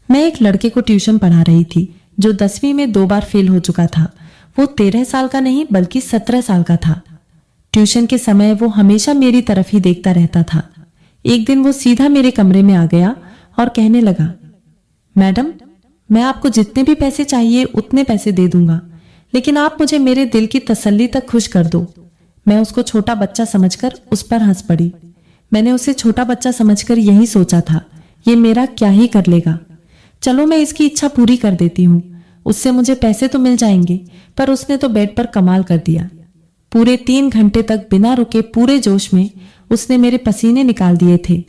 मैं एक लड़के को ट्यूशन पढ़ा रही थी जो 10वीं में 2 बार फेल हो चुका था। वो 13 साल का नहीं बल्कि 17 साल का था। ट्यूशन के समय वो हमेशा मेरी तरफ ही देखता रहता था। एक दिन वो सीधा मेरे कमरे में आ गया और कहने लगा, मैडम, मैं आपको जितने भी पैसे चाहिए उतने पैसे दे दूंगा, लेकिन आप मुझे मेरे दिल की तसल्ली तक खुश कर दो। मैं उसको छोटा बच्चा समझकर उस पर हंस पड़ी। मैंने उसे छोटा बच्चा समझकर यही सोचा था, ये मेरा क्या ही कर लेगा। चलो मैं इसकी इच्छा पूरी कर देती हूँ, उससे मुझे पैसे तो मिल जाएंगे। पर उसने तो बेड पर कमाल कर दिया। पूरे 3 घंटे तक बिना रुके पूरे जोश में उसने मेरे पसीने निकाल दिए थे।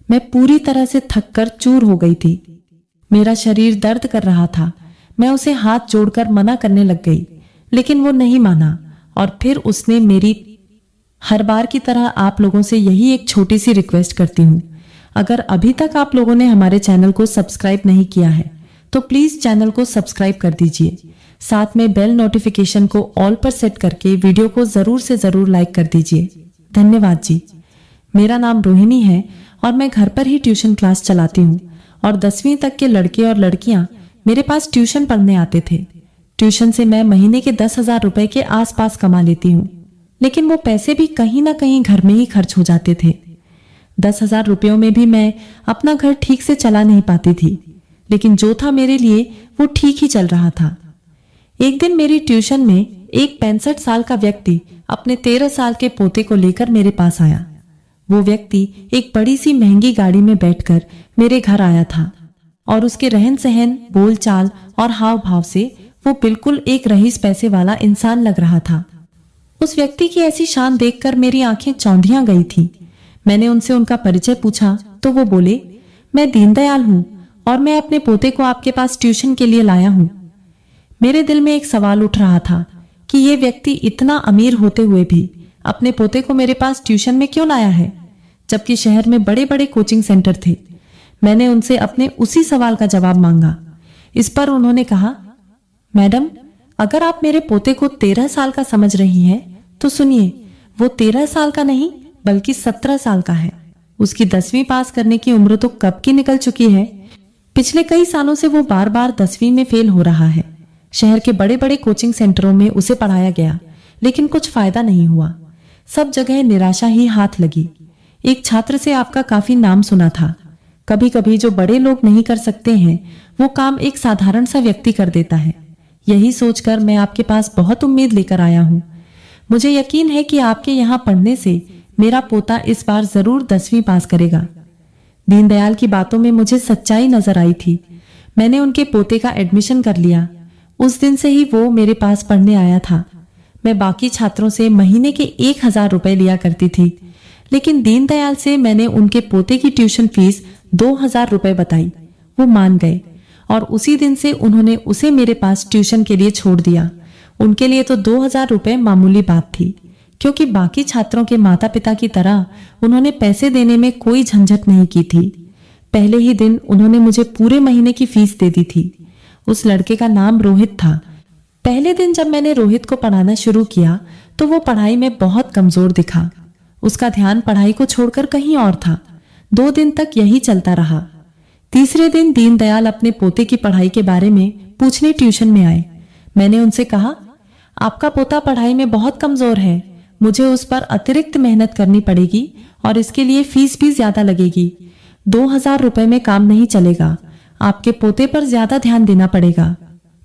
मैं पूरी तरह से थक कर चूर हो गई थी। मेरा शरीर दर्द कर रहा था। मैं उसे हाथ जोड़कर मना करने लग गई, लेकिन वो नहीं माना। और फिर उसने मेरी हर बार की तरह आप लोगों से यही एक छोटी सी रिक्वेस्ट करती हूँ, अगर अभी तक आप लोगों ने हमारे चैनल को सब्सक्राइब नहीं किया है तो प्लीज चैनल को सब्सक्राइब कर दीजिए। साथ में बेल नोटिफिकेशन को ऑल पर सेट करके वीडियो को जरूर से जरूर लाइक कर दीजिए। धन्यवाद जी। मेरा नाम रोहिणी है और मैं घर पर ही ट्यूशन क्लास चलाती हूँ और 10वीं तक के लड़के और लड़कियां मेरे पास ट्यूशन पढ़ने आते थे। ट्यूशन से मैं महीने के 10,000 रुपए के आसपास कमा लेती हूँ, लेकिन वो पैसे भी कहीं ना कहीं घर में ही खर्च हो जाते थे। 10,000 रुपयों में भी मैं अपना घर ठीक से चला नहीं पाती थी, लेकिन जो था मेरे लिए वो ठीक ही चल रहा था। एक दिन मेरी ट्यूशन में एक 65 साल का व्यक्ति अपने 13 साल के पोते को लेकर मेरे पास आया। वो व्यक्ति एक बड़ी सी महंगी गाड़ी में बैठकर मेरे घर आया था और उसके रहन सहन, बोलचाल और हाव भाव से वो बिल्कुल एक रईस पैसे वाला इंसान लग रहा था। उस व्यक्ति की ऐसी शान देखकर मेरी आंखें चौंधियां गई थी। मैंने उनसे उनका परिचय पूछा तो वो बोले, मैं दीनदयाल हूँ और मैं अपने पोते को आपके पास ट्यूशन के लिए लाया हूँ। मेरे दिल में एक सवाल उठ रहा था कि ये व्यक्ति इतना अमीर होते हुए भी अपने पोते को मेरे पास ट्यूशन में क्यों लाया है, जबकि शहर में बड़े बड़े कोचिंग सेंटर थे। मैंने उनसे अपने उसी सवाल का जवाब मांगा। इस पर उन्होंने कहा, मैडम, अगर आप मेरे पोते को 13 साल का समझ रही हैं तो सुनिए, वो 13 साल का नहीं बल्कि 17 साल का है। उसकी 10वीं पास करने की उम्र तो कब की निकल चुकी है। पिछले कई सालों से वो बार बार 10वीं में फेल हो रहा है। शहर के बड़े बड़े कोचिंग सेंटरों में उसे पढ़ाया गया, लेकिन कुछ फायदा नहीं हुआ। सब जगह निराशा ही हाथ लगी। एक छात्र से आपका काफी नाम सुना था। कभी कभी जो बड़े लोग नहीं कर सकते हैं वो काम एक साधारण सा व्यक्ति कर देता है। यही सोचकर मैं आपके पास बहुत उम्मीद लेकर आया हूँ। मुझे यकीन है कि आपके यहाँ पढ़ने से मेरा पोता इस बार जरूर 10वीं पास करेगा। दीनदयाल की बातों में मुझे सच्चाई नजर आई थी। मैंने उनके पोते का एडमिशन कर लिया। उस दिन से ही वो मेरे पास पढ़ने आया था। मैं बाकी छात्रों से महीने के 1,000 रुपए लिया करती थी, लेकिन दीनदयाल से मैंने उनके पोते की ट्यूशन फीस 2,000 रुपए बताई। वो मान गए और उसी दिन से उन्होंने उसे मेरे पास ट्यूशन के लिए छोड़ दिया। उनके लिए तो 2,000 रुपए मामूली बात थी, क्योंकि बाकी छात्रों के माता पिता की तरह उन्होंने पैसे देने में कोई झंझट नहीं की थी। पहले ही दिन उन्होंने मुझे पूरे महीने की फीस दे दी थी। उस लड़के का नाम रोहित था। पहले दिन जब मैंने रोहित को पढ़ाना शुरू किया तो वो पढ़ाई में बहुत कमजोर दिखा। उसका ध्यान पढ़ाई को छोड़कर कहीं और था। 2 दिन तक यही चलता रहा। तीसरे दिन दीनदयाल अपने पोते की पढ़ाई के बारे में पूछने ट्यूशन में आए। मैंने उनसे कहा, आपका पोता पढ़ाई में बहुत कमजोर है। मुझे उस पर अतिरिक्त मेहनत करनी पड़ेगी और इसके लिए फीस भी ज्यादा लगेगी। 2,000 रुपए में काम नहीं चलेगा। आपके पोते पर ज्यादा ध्यान देना पड़ेगा।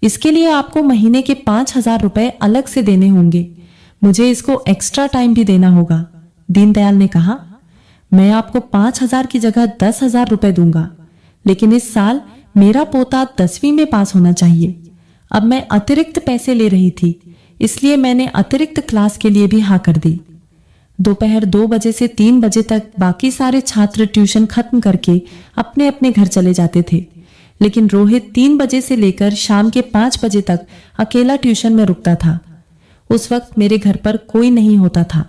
इसके लिए आपको महीने के 5,000 रुपए अलग से देने होंगे। मुझे इसको एक्स्ट्रा टाइम भी देना होगा। दीनदयाल ने कहा, मैं आपको 5,000 की जगह 10,000 रुपए दूंगा, लेकिन इस साल मेरा पोता 10वीं में पास होना चाहिए। अब मैं अतिरिक्त पैसे ले रही थी, इसलिए मैंने अतिरिक्त क्लास के लिए भी हाँ कर दी। दोपहर 2 बजे से 3 बजे तक बाकी सारे छात्र ट्यूशन खत्म करके अपने अपने घर चले जाते थे, लेकिन रोहित 3 बजे से लेकर शाम के 5 बजे तक अकेला ट्यूशन में रुकता था। उस वक्त मेरे घर पर कोई नहीं होता था।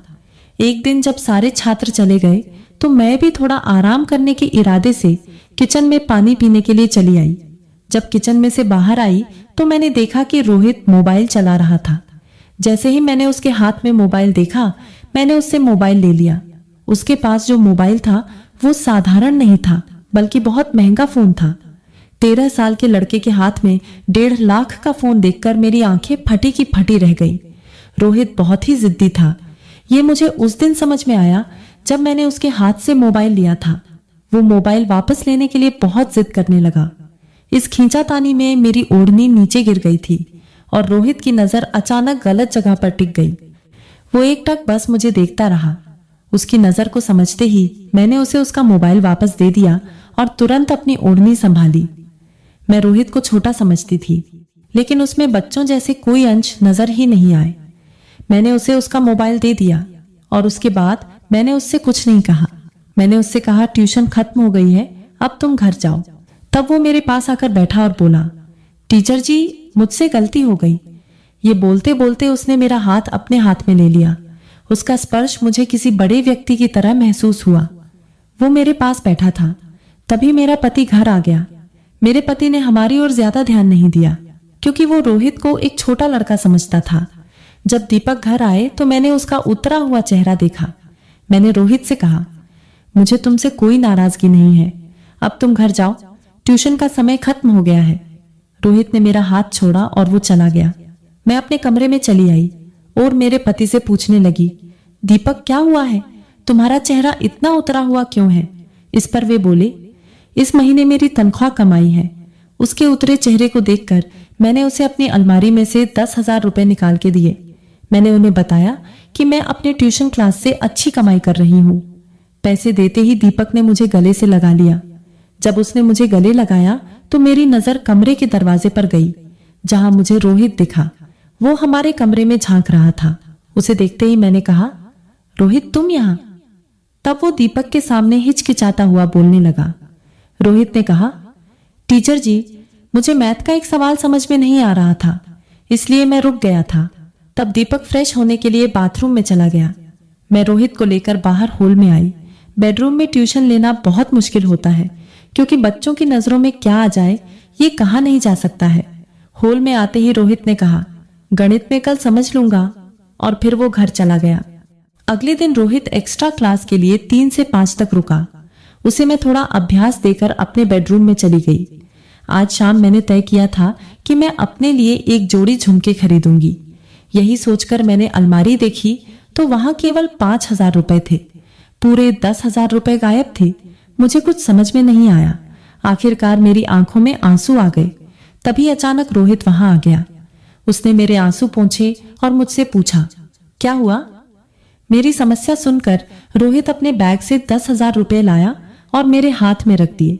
एक दिन जब सारे छात्र चले गए तो मैं भी थोड़ा आराम करने के इरादे से किचन में पानी पीने के लिए चली आई। जब किचन में से बाहर आई तो मैंने देखा कि रोहित मोबाइल चला रहा था। जैसे ही मैंने उसके हाथ में मोबाइल देखा, मैंने उससे मोबाइल ले लिया। उसके पास जो मोबाइल था वो साधारण नहीं था, बल्कि बहुत महंगा फोन था। 13 साल के लड़के के हाथ में 1.5 लाख का फोन देखकर मेरी आंखें फटी की फटी रह गई। रोहित बहुत ही जिद्दी था। ये मुझे उस दिन समझ में आया जब मैंने उसके हाथ से मोबाइल लिया था। वो मोबाइल वापस लेने के लिए बहुत जिद करने लगा। इस खींचातानी में मेरी ओढ़नी नीचे गिर गई थी और रोहित की नजर अचानक गलत जगह पर टिक गई। वो एकटक बस मुझे देखता रहा। उसकी नजर को समझते ही मैंने उसे उसका मोबाइल वापस दे दिया और तुरंत अपनी ओढ़नी संभाली। मैं रोहित को छोटा समझती थी, लेकिन उसमें बच्चों जैसे कोई अंश नजर ही नहीं आए। मैंने उसे उसका मोबाइल दे दिया और उसके बाद मैंने उससे कुछ नहीं कहा। मैंने उससे कहा, ट्यूशन खत्म हो गई है, अब तुम घर जाओ। तब वो मेरे पास आकर बैठा और बोला, टीचर जी, मुझसे गलती हो गई। ये बोलते बोलते उसने मेरा हाथ अपने हाथ में ले लिया। उसका स्पर्श मुझे किसी बड़े व्यक्ति की तरह महसूस हुआ। वो मेरे पास बैठा था। तभी मेरा पति घर आ गया। मेरे पति ने हमारी ओर ज्यादा ध्यान नहीं दिया, क्योंकि वो रोहित को एक छोटा लड़का समझता था। जब दीपक घर आए तो मैंने उसका उतरा हुआ चेहरा देखा। मैंने रोहित से कहा, मुझे तुमसे कोई नाराजगी नहीं है, अब तुम घर जाओ, ट्यूशन का समय खत्म हो गया है। रोहित ने मेरा हाथ छोड़ा और वो चला गया। मैं अपने कमरे में चली आई और मेरे पति से पूछने लगी, दीपक क्या हुआ है, तुम्हारा चेहरा इतना उतरा हुआ क्यों है? इस पर वे बोले, इस महीने मेरी तनख्वाह कमाई है। उसके उतरे चेहरे को देखकर मैंने उसे अपनी अलमारी में से 10,000 रुपए निकाल के दिए। मैंने उन्हें बताया कि मैं अपने ट्यूशन क्लास से अच्छी कमाई कर रही हूँ। पैसे देते ही दीपक ने मुझे गले से लगा लिया। जब उसने मुझे गले लगाया तो मेरी नजर कमरे के दरवाजे पर गई, जहां मुझे रोहित दिखा। वो हमारे कमरे में झांक रहा था। उसे देखते ही मैंने कहा, रोहित तुम यहाँ? तब वो दीपक के सामने हिचकिचाता हुआ बोलने लगा। रोहित ने कहा, टीचर जी, मुझे मैथ का एक सवाल समझ में नहीं आ रहा था, इसलिए मैं रुक गया था। तब दीपक फ्रेश होने के लिए बाथरूम में चला गया। मैं रोहित को लेकर बाहर हॉल में आई। बेडरूम में ट्यूशन लेना बहुत मुश्किल होता है, क्योंकि बच्चों की नजरों में क्या आ जाए ये कहा नहीं जा सकता है। हॉल में आते ही रोहित ने कहा, गणित में कल समझ लूंगा, और फिर वो घर चला गया। अगले दिन रोहित एक्स्ट्रा क्लास के लिए 3 से 5 तक रुका। उसे मैं थोड़ा अभ्यास देकर अपने बेडरूम में चली गई। आज शाम मैंने तय किया था कि मैं अपने लिए एक जोड़ी झुमके खरीदूंगी। यही सोचकर मैंने अलमारी देखी तो वहां केवल 5,000 रुपए थे। पूरे 10,000 रुपए गायब थे। मुझे कुछ समझ में नहीं आया। आखिरकार मेरी आंखों में आंसू आ गए। तभी अचानक रोहित वहां आ गया। उसने मेरे आंसू पोंछे और मुझसे पूछा, क्या हुआ? मेरी समस्या सुनकर रोहित अपने बैग से 10,000 रुपए लाया और मेरे हाथ में रख दिए।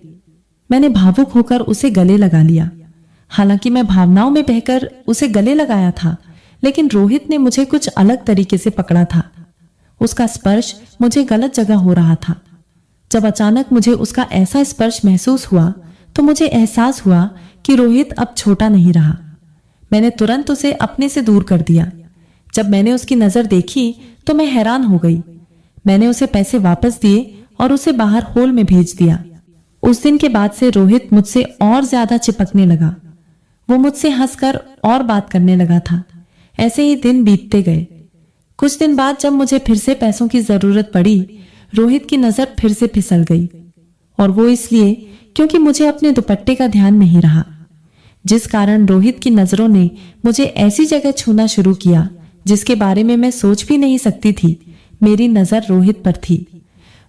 मैंने भावुक होकर उसे गले लगा लिया। हालांकि मैं भावनाओं में बहकर उसे गले लगाया था, लेकिन रोहित ने मुझे कुछ अलग तरीके से पकड़ा था। उसका स्पर्श मुझे गलत जगह हो रहा था। जब अचानक मुझे उसका ऐसा स्पर्श महसूस हुआ तो मुझे एहसास हुआ कि रोहित अब छोटा नहीं रहा। मैंने तुरंत उसे अपने से दूर कर दिया। जब मैंने उसकी नजर देखी तो मैं हैरान हो गई। मैंने उसे पैसे वापस दिए और उसे बाहर हॉल में भेज दिया। उस दिन के बाद से रोहित मुझसे और ज्यादा चिपकने लगा। वो मुझसे हंसकर और बात करने लगा था। ऐसे ही दिन बीतते गए। कुछ दिन बाद जब मुझे फिर से पैसों की जरूरत पड़ी, रोहित की नजर फिर से फिसल गई, और वो इसलिए क्योंकि मुझे अपने दुपट्टे का ध्यान नहीं रहा, जिस कारण रोहित की नजरों ने मुझे ऐसी जगह छूना शुरू किया जिसके बारे में मैं सोच भी नहीं सकती थी। मेरी नजर रोहित पर थी।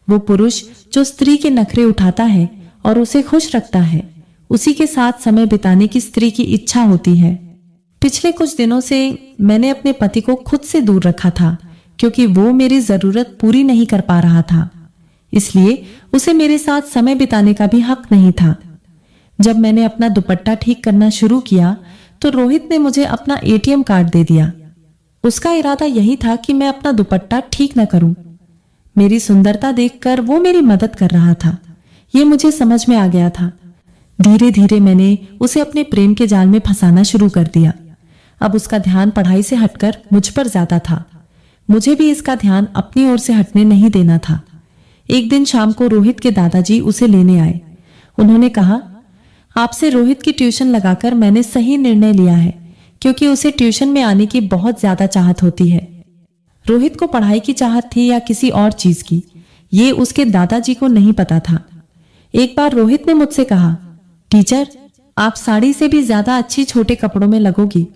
वो पुरुष जो स्त्री के नखरे उठाता है और उसे खुश रखता है, उसी के साथ समय बिताने की स्त्री की इच्छा होती है। पिछले कुछ दिनों से मैंने अपने पति को खुद से दूर रखा था, क्योंकि वो मेरी जरूरत पूरी नहीं कर पा रहा था। इसलिए उसे मेरे साथ समय बिताने का भी हक नहीं था। जब मैंने अपना दुपट्टा ठीक करना शुरू किया तो रोहित ने मुझे अपना एटीएम कार्ड दे दिया। उसका इरादा यही था कि मैं अपना दुपट्टा ठीक न करूं। मेरी सुंदरता देखकर वो मेरी मदद कर रहा था, ये मुझे समझ में आ गया था। धीरे धीरे मैंने उसे अपने प्रेम के जाल में फंसाना शुरू कर दिया। अब उसका ध्यान पढ़ाई से हटकर मुझ पर ज्यादा था। मुझे भी इसका ध्यान अपनी ओर से हटने नहीं देना था। एक दिन शाम को रोहित के दादाजी उसे लेने आए। उन्होंने कहा, आपसे रोहित की ट्यूशन लगाकर मैंने सही निर्णय लिया है, क्योंकि उसे ट्यूशन में आने की बहुत ज्यादा चाहत होती है। रोहित को पढ़ाई की चाहत थी या किसी और चीज की, ये उसके दादाजी को नहीं पता था। एक बार रोहित ने मुझसे कहा, टीचर, आप साड़ी से भी ज्यादा अच्छी छोटे कपड़ों में लगोगी।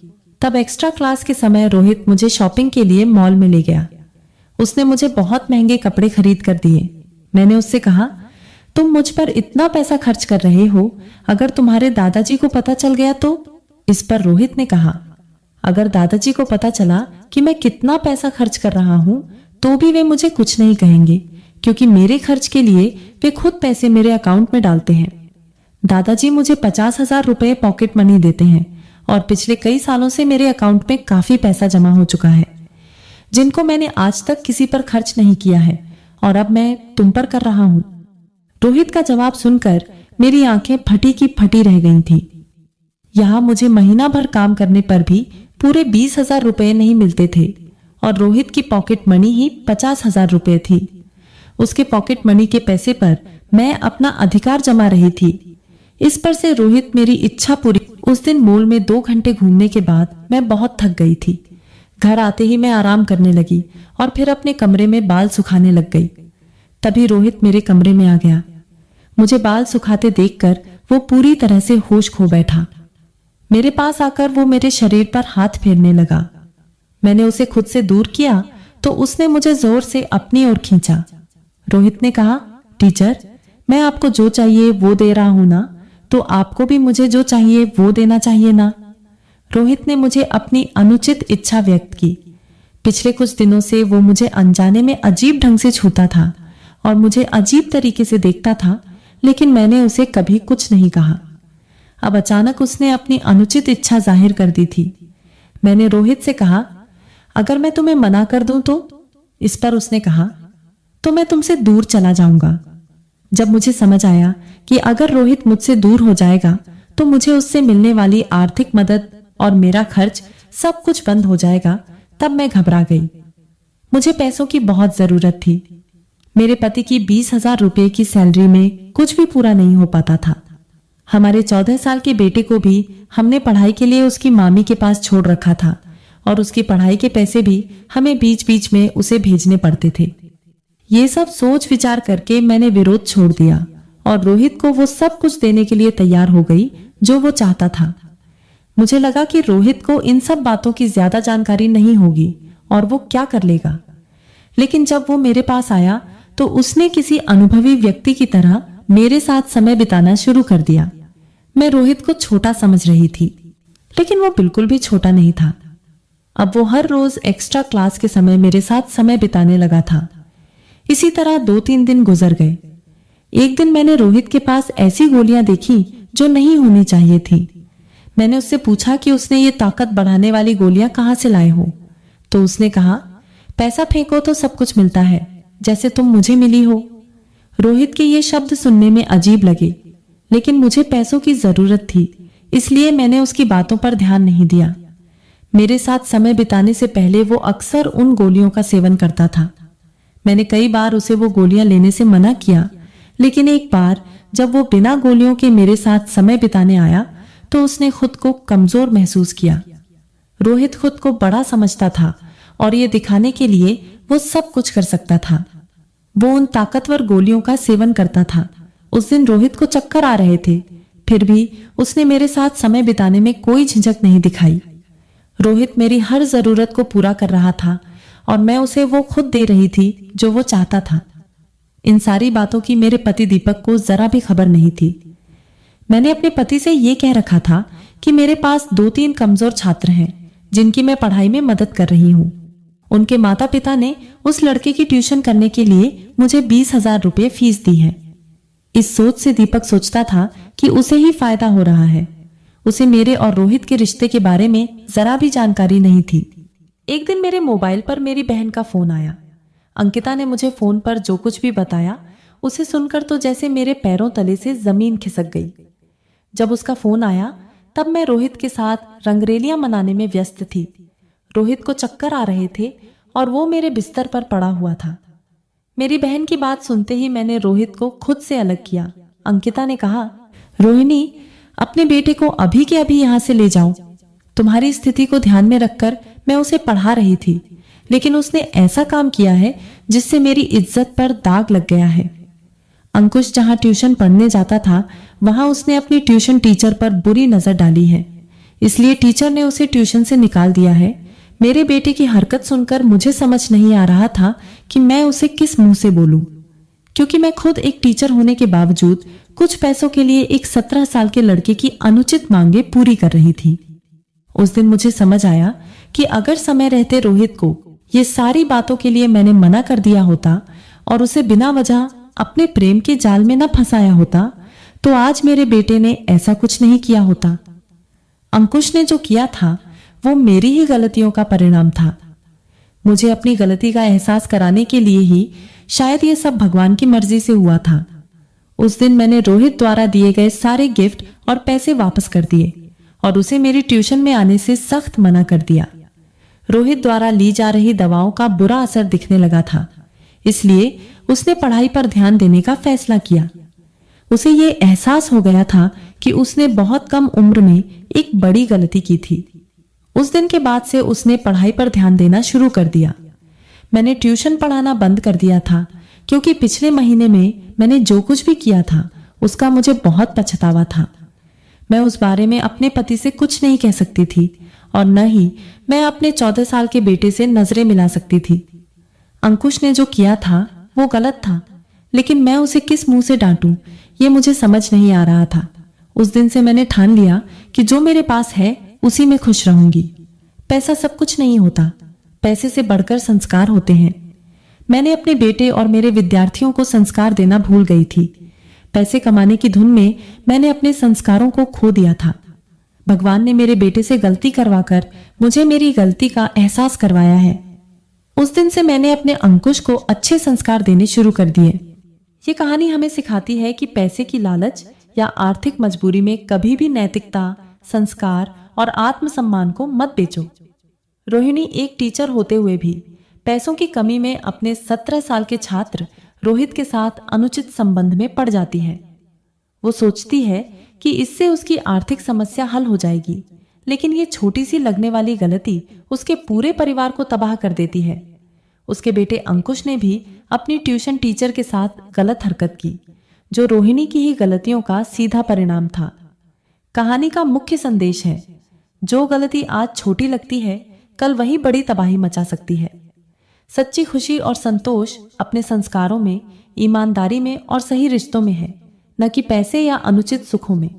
तब एक्स्ट्रा क्लास के समय रोहित मुझे शॉपिंग के लिए मॉल में ले गया। उसने मुझे बहुत महंगे कपड़े खरीद कर दिए। मैंने उससे कहा, तुम मुझ पर इतना पैसा खर्च कर रहे हो, अगर तुम्हारे दादाजी को पता चल गया तो? इस पर रोहित ने कहा, अगर दादाजी को पता चला कि मैं कितना पैसा खर्च कर रहा हूं तो भी वे मुझे कुछ नहीं कहेंगे, क्योंकि मेरे खर्च के लिए वे खुद पैसे मेरे अकाउंट में डालते हैं। दादाजी मुझे 50,000 रुपए पॉकेट मनी देते हैं और पिछले कई सालों से मेरे अकाउंट में काफी पैसा जमा हो चुका है, जिनको मैंने आज तक किसी पर खर्च नहीं किया है, और अब मैं तुम पर कर रहा हूं। रोहित का जवाब सुनकर मेरी आंखें फटी की फटी रह गई थी। यहां मुझे महीना भर काम करने पर भी पूरे 20,000 रुपए नहीं मिलते थे और रोहित की पॉकेट मनी ही 50,000 रुपए थी। उसके पॉकेट मनी के पैसे पर मैं अपना अधिकार जमा रही थी। इस पर से रोहित मेरी इच्छा पूरी। उस दिन मॉल में 2 घंटे घूमने के बाद मैं बहुत थक गई थी। घर आते ही मैं आराम करने लगी और फिर अपने कमरे में बाल सुखाने लग गई। तभी रोहित मेरे कमरे में आ गया। मुझे बाल सुखाते देखकर वो पूरी तरह से होश खो बैठा। मेरे पास आकर वो मेरे शरीर पर हाथ फेरने लगा। मैंने उसे खुद से दूर किया तो उसने मुझे जोर से अपनी ओर खींचा। रोहित ने कहा, टीचर, मैं आपको जो चाहिए वो दे रहा हूं ना, तो आपको भी मुझे जो चाहिए वो देना चाहिए ना। रोहित ने मुझे अपनी अनुचित इच्छा व्यक्त की। पिछले कुछ दिनों से वो मुझे अनजाने में अजीब ढंग से छूता था और मुझे अजीब तरीके से देखता था, लेकिन मैंने उसे कभी कुछ नहीं कहा। अब अचानक उसने अपनी अनुचित इच्छा जाहिर कर दी थी। मैंने रोहित से कहा, अगर मैं तुम्हें मना कर दूं तो? इस पर उसने कहा, तो मैं तुमसे दूर चला जाऊंगा। जब मुझे समझ आया कि अगर रोहित मुझसे दूर हो जाएगा तो मुझे उससे मिलने वाली आर्थिक मदद और मेरा खर्च सब कुछ बंद हो जाएगा, तब मैं घबरा गई। मुझे पैसों की बहुत जरूरत थी। मेरे पति की 20,000 रुपए की सैलरी में कुछ भी पूरा नहीं हो पाता था। हमारे 14 साल के बेटे को भी हमने पढ़ाई के लिए उसकी मामी के पास छोड़ रखा था और उसकी पढ़ाई के पैसे भी हमें बीच बीच में उसे भेजने पड़ते थे। ये सब सोच विचार करके मैंने विरोध छोड़ दिया और रोहित को वो सब कुछ देने के लिए तैयार हो गई जो वो चाहता था। मुझे लगा कि रोहित को इन सब बातों की ज्यादा जानकारी नहीं होगी और वो क्या कर लेगा। लेकिन जब वो मेरे पास आया तो उसने किसी अनुभवी व्यक्ति की तरह मेरे साथ समय बिताना शुरू कर दिया। मैं रोहित को छोटा समझ रही थी, लेकिन वो बिल्कुल भी छोटा नहीं था। अब वो हर रोज एक्स्ट्रा क्लास के समय मेरे साथ समय बिताने लगा था। इसी तरह 2-3 दिन गुजर गए। एक दिन मैंने रोहित के पास ऐसी गोलियां देखी जो नहीं होनी चाहिए थी। मैंने उससे पूछा कि उसने ये ताकत बढ़ाने वाली गोलियां कहां से लाए हो, तो उसने कहा, पैसा फेंको तो सब कुछ मिलता है, जैसे तुम मुझे मिली हो। रोहित के ये शब्द सुनने में अजीब लगे, लेकिन मुझे पैसों की जरूरत थी, इसलिए मैंने उसकी बातों पर ध्यान नहीं दिया। मेरे साथ समय बिताने से पहले वो अक्सर उन गोलियों का सेवन करता था। मैंने कई बार उसे वो गोलियां लेने से मना किया, लेकिन एक बार जब वो बिना गोलियों के मेरे साथ समय बिताने आया तो उसने खुद को कमजोर महसूस किया। रोहित खुद को बड़ा समझता था और ये दिखाने के लिए वो सब कुछ कर सकता था। वो उन ताकतवर गोलियों का सेवन करता था। उस दिन रोहित को चक्कर आ रहे थे, फिर भी उसने मेरे साथ समय बिताने में कोई झिझक नहीं दिखाई। रोहित मेरी हर जरूरत को पूरा कर रहा था और मैं उसे वो खुद दे रही थी जो वो चाहता था। इन सारी बातों की मेरे पति दीपक को जरा भी खबर नहीं थी। मैंने अपने पति से ये कह रखा था कि मेरे पास 2-3 कमजोर छात्र हैं जिनकी मैं पढ़ाई में मदद कर रही हूँ। उनके माता पिता ने उस लड़के की ट्यूशन करने के लिए मुझे 20,000 रुपये फीस दी है। इस सोच से दीपक सोचता था कि उसे ही फायदा हो रहा है। उसे मेरे और रोहित के रिश्ते के बारे में जरा भी जानकारी नहीं थी। एक दिन मेरे मोबाइल पर मेरी बहन का फोन आया। अंकिता ने मुझे फोन पर जो कुछ भी बताया उसे सुनकर तो जैसे मेरे पैरों तले से जमीन खिसक गई। जब उसका फोन आया तब मैं रोहित के साथ रंगरेलियां मनाने में व्यस्त थी। रोहित को चक्कर आ रहे थे और वो मेरे बिस्तर पर पड़ा हुआ था। मेरी बहन की बात सुनते ही मैंने रोहित को खुद से अलग किया। अंकिता ने कहा, रोहिणी, अपने बेटे को अभी के अभी यहां से ले जाओ। तुम्हारी स्थिति को ध्यान में रखकर मैं उसे पढ़ा रही थी, लेकिन उसने ऐसा काम किया है जिससे मेरी इज्जत पर दाग लग गया है। अंकुश जहां ट्यूशन पढ़ने जाता था वहां उसने अपनी ट्यूशन टीचर पर बुरी नजर डाली है, इसलिए टीचर ने उसे ट्यूशन से निकाल दिया है। मेरे बेटे की हरकत सुनकर मुझे समझ नहीं आ रहा था कि मैं उसे किस मुंह से बोलूं, क्योंकि मैं खुद एक टीचर होने के बावजूद कुछ पैसों के लिए एक 17 साल के लड़के की अनुचित मांगे पूरी कर रही थी। उस दिन मुझे समझ आया कि अगर समय रहते रोहित को ये सारी बातों के लिए मैंने मना कर दिया होता और उसे बिना वजह अपने प्रेम के जाल में न फंसाया होता, तो आज मेरे बेटे ने ऐसा कुछ नहीं किया होता। अंकुश ने जो किया था वो मेरी ही गलतियों का परिणाम था। मुझे अपनी गलती का एहसास कराने के लिए ही शायद ये सब भगवान की मर्जी से हुआ था। उस दिन मैंने रोहित द्वारा दिए गए सारे गिफ्ट और पैसे वापस कर दिए और उसे मेरी ट्यूशन में आने से सख्त मना कर दिया। रोहित द्वारा ली जा रही दवाओं का बुरा असर दिखने लगा था, इसलिए उसने पढ़ाई पर ध्यान देने का फैसला किया। उसे ये एहसास हो गया था कि उसने बहुत कम उम्र में एक बड़ी गलती की थी। उस दिन के बाद से उसने पढ़ाई पर ध्यान देना शुरू कर दिया। मैंने ट्यूशन पढ़ाना बंद कर दिया था, क्योंकि पिछले महीने में मैंने जो कुछ भी किया था उसका मुझे बहुत पछतावा था। मैं उस बारे में अपने पति से कुछ नहीं कह सकती थी और न ही मैं अपने 14 साल के बेटे से नजरें मिला सकती थी। अंकुश ने जो किया था वो गलत था, लेकिन मैं उसे किस मुंह से डांटूं ये मुझे समझ नहीं आ रहा था। उस दिन से मैंने ठान लिया कि जो मेरे पास है उसी में खुश रहूंगी। पैसा सब कुछ नहीं होता, पैसे से बढ़कर संस्कार होते हैं। मैंने अपने बेटे और मेरे विद्यार्थियों को संस्कार देना भूल गई थी। पैसे कमाने की धुन में मैंने अपने संस्कारों को खो दिया था। भगवान ने मेरे बेटे से गलती करवाकर मुझे मेरी गलती का एहसास करवाया है। उस दिन से मैंने अपने अंकुश को अच्छे संस्कार देने शुरू कर दिए। ये कहानी हमें सिखाती है कि पैसे की लालच या आर्थिक मजबूरी में कभी भी नैतिकता, संस्कार और आत्मसम्मान को मत बेचो। रोहिणी एक टीचर होते हुए भी पैसों की कमी में अपने 17 साल के छात्र रोहित के साथ अनुचित संबंध में पड़ जाती है। वो सोचती है कि इससे उसकी आर्थिक समस्या हल हो जाएगी, लेकिन ये छोटी सी लगने वाली गलती उसके पूरे परिवार को तबाह कर देती है। उसके बेटे अंकुश ने भी अपनी ट्यूशन टीचर के साथ गलत हरकत की, जो रोहिणी की ही गलतियों का सीधा परिणाम था। कहानी का मुख्य संदेश है, जो गलती आज छोटी लगती है कल वही बड़ी तबाही मचा सकती है। सच्ची खुशी और संतोष अपने संस्कारों में, ईमानदारी में और सही रिश्तों में है, न कि पैसे या अनुचित सुखों में।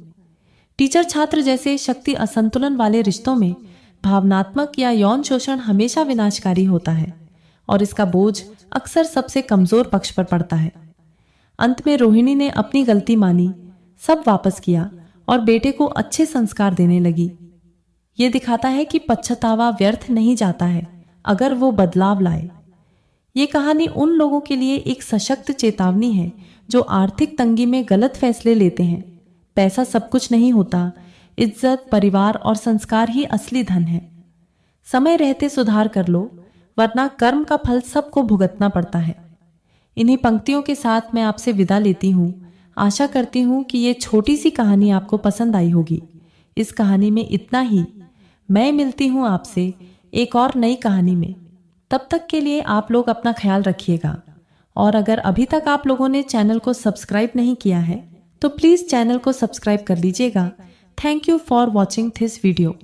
टीचर छात्र जैसे शक्ति असंतुलन वाले रिश्तों में भावनात्मक या यौन शोषण हमेशा विनाशकारी होता है और इसका बोझ अक्सर सबसे कमजोर पक्ष पर पड़ता है। अंत में रोहिणी ने अपनी गलती मानी, सब वापस किया और बेटे को अच्छे संस्कार देने लगी। ये दिखाता है कि पछतावा व्यर्थ नहीं जाता है अगर वो बदलाव लाए। ये कहानी उन लोगों के लिए एक सशक्त चेतावनी है जो आर्थिक तंगी में गलत फैसले लेते हैं। पैसा सब कुछ नहीं होता, इज्जत, परिवार और संस्कार ही असली धन है। समय रहते सुधार कर लो, वरना कर्म का फल सबको भुगतना पड़ता है। इन्हीं पंक्तियों के साथ मैं आपसे विदा लेती हूँ। आशा करती हूँ कि ये छोटी सी कहानी आपको पसंद आई होगी। इस कहानी में इतना ही। मैं मिलती हूँ आपसे एक और नई कहानी में। तब तक के लिए आप लोग अपना ख्याल रखिएगा और अगर अभी तक आप लोगों ने चैनल को सब्सक्राइब नहीं किया है तो प्लीज चैनल को सब्सक्राइब कर लीजिएगा। Thank you for watching this video.